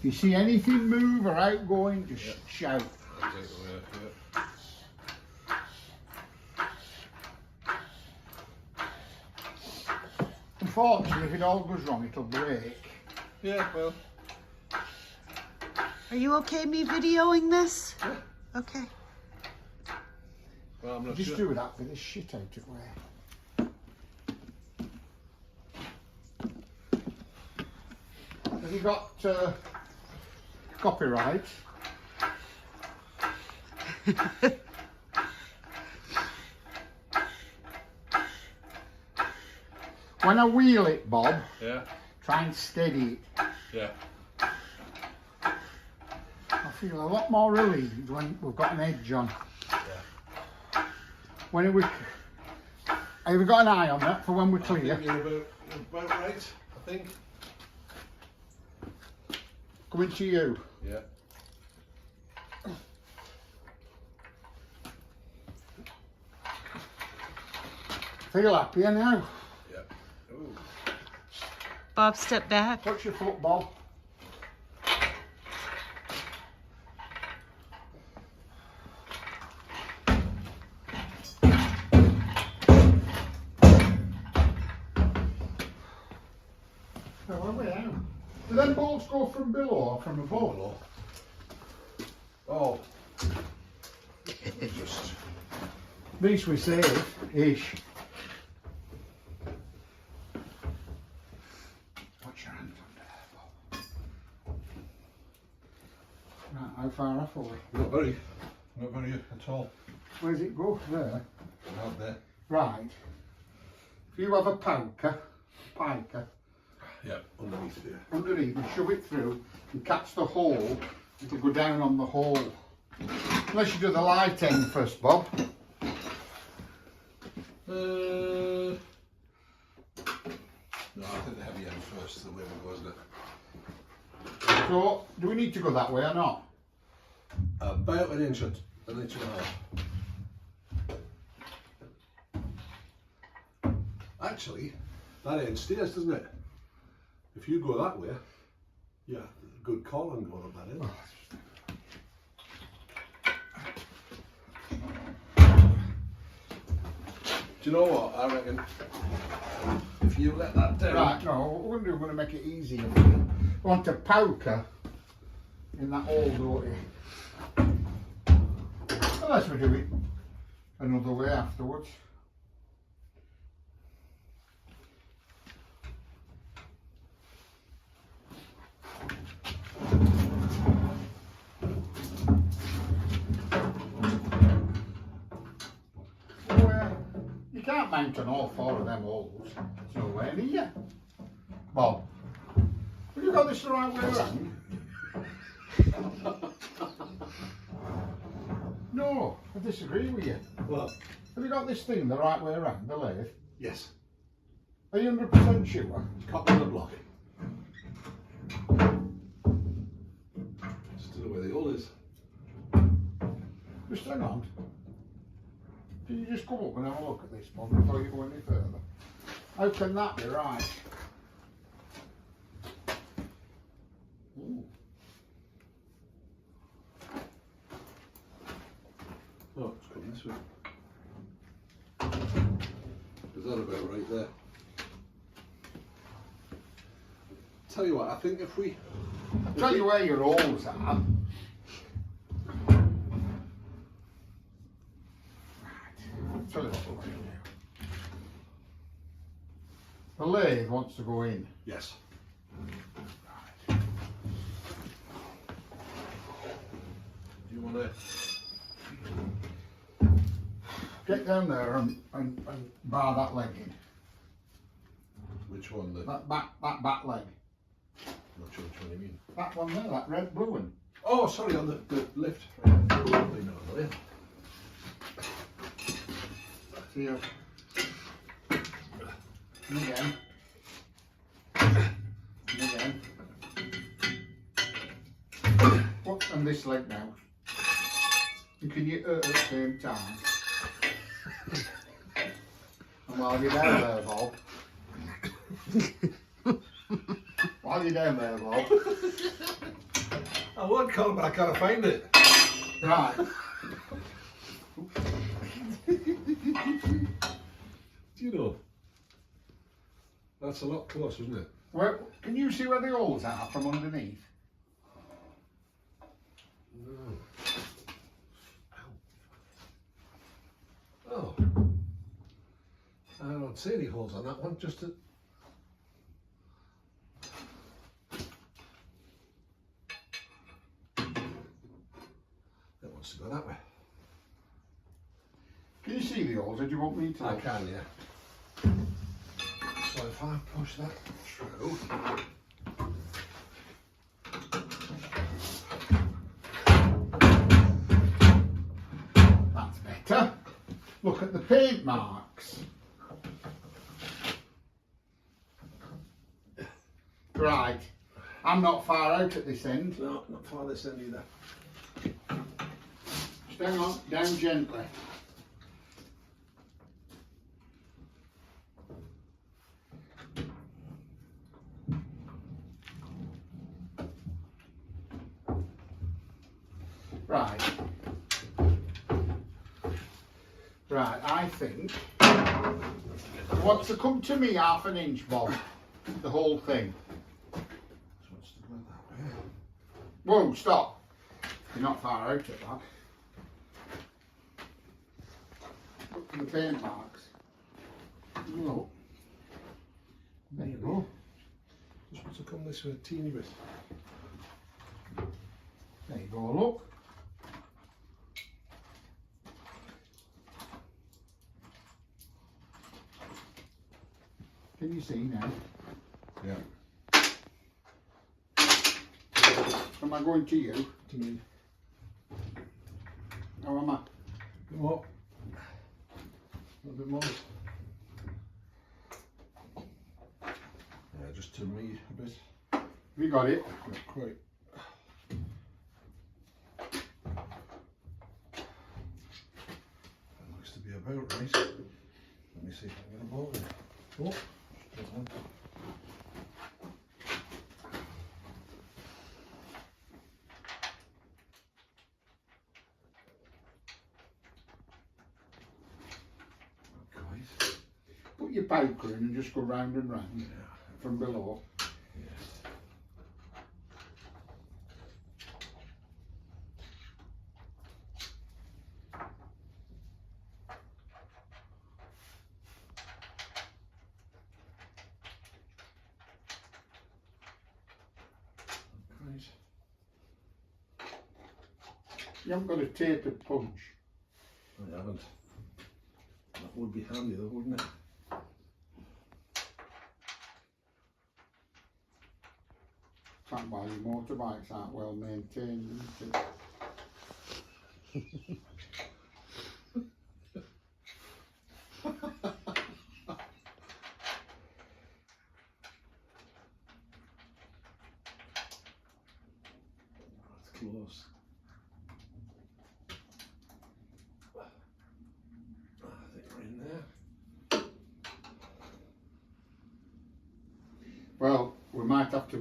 you see anything move or outgoing, just shout. I'll take the work, yeah. Unfortunately, if it all goes wrong, it'll break. Yeah, well. Are you okay me videoing this? Yeah. Okay. Well, I'm not Just sure. do that bit of shit out of way. Have you got copyright? When I wheel it, Bob, Yeah, try and steady it. yeah. I feel a lot more relieved when we've got an edge on. Yeah. When we, have you got an eye on that for when we're I think clear? you're about right, I think. Coming to you. Yeah. Feel happier now? Yeah. Ooh. Bob, step back. Touch your foot, Bob. Now, where are we now? Do them bolts go from below or from above? Oh. Just. At least we're safe-ish. Watch your hand under there, Bob. Right, how far off are we? Not very at all. Where does it go? There. Out there. Right. If you have a piker, Yeah, underneath here. underneath and shove it through and catch the hole, it'll go down on the hole. Unless you do the light end first, Bob. No, I think the heavy end first is the way we go, isn't it? So, do we need to go that way or not? About an inch and a half. Actually, that end steers, doesn't it? If you go that way, yeah, good call on going up that end. Do you know what? I reckon if you let that down. Right, no, what we're going to do, we're going to make it easier for you. We want a poker in that hole, don't we? Unless we do it another way afterwards. You can't mount on all four of them holes. It's nowhere near. Bob, have you got this the right way around? No, I disagree with you. Well, Have you got this thing the right way around, the lathe? yes. Are you 100% sure? Copy on the block. Just to know where the hole is. Just hang on. Can you just come up and have a look at this one before you go any further? How can that be right? Ooh. Oh, it's coming this way. Is that about right there? Tell you what, I think if we... I'll tell you where your holes are. Tell you what we're going to do. The lathe wants to go in. Yes. Right. Do you want to... Get down there and bar that leg in. Which one? The... That back leg. Not sure which one you mean. That one there, that red blue one. Oh, sorry, on the lift. Right. No, yeah. See you. And again. And again. What's on this leg now? And can you hurt at the same time? And while you're down there, Bob. While Are you down there, Bob? I would, Colin, but I can't find it. Right. Do you know? That's a lot closer, isn't it? Well, can you see where the holes are from underneath? No. Oh. I don't see any holes on that one, just a... It wants to go that way. Can you see the holes, or do you want me to? I can, yeah. So if I push that through... That's better. Look at the paint marks. Right. I'm not far out at this end. No, not far this end either. Just hang on, down gently. Right. Right, I think. What's to come to me 1/2 inch, Bob? The whole thing. So wants to go that way. Whoa, stop. You're not far out at that. Look at the paint marks. Look. There you go. Just wants to come this way a teeny bit. There you go, look. Can you see now? Yeah. Am I going to you? To me. How am I? What? A little bit more. Yeah, just to me a bit. Have you got it? Not quite. That looks to be about right. Let me see if I can get a ball in. Oh, there's one. Not quite. Put your poker in and just go round and round Yeah. from below. Yes. Right. You haven't got a tapered punch. I haven't. That would be handy though, wouldn't it? Can't buy your motorbikes aren't well maintained, isn't it? That's close. I think we're in there. Well, we might have to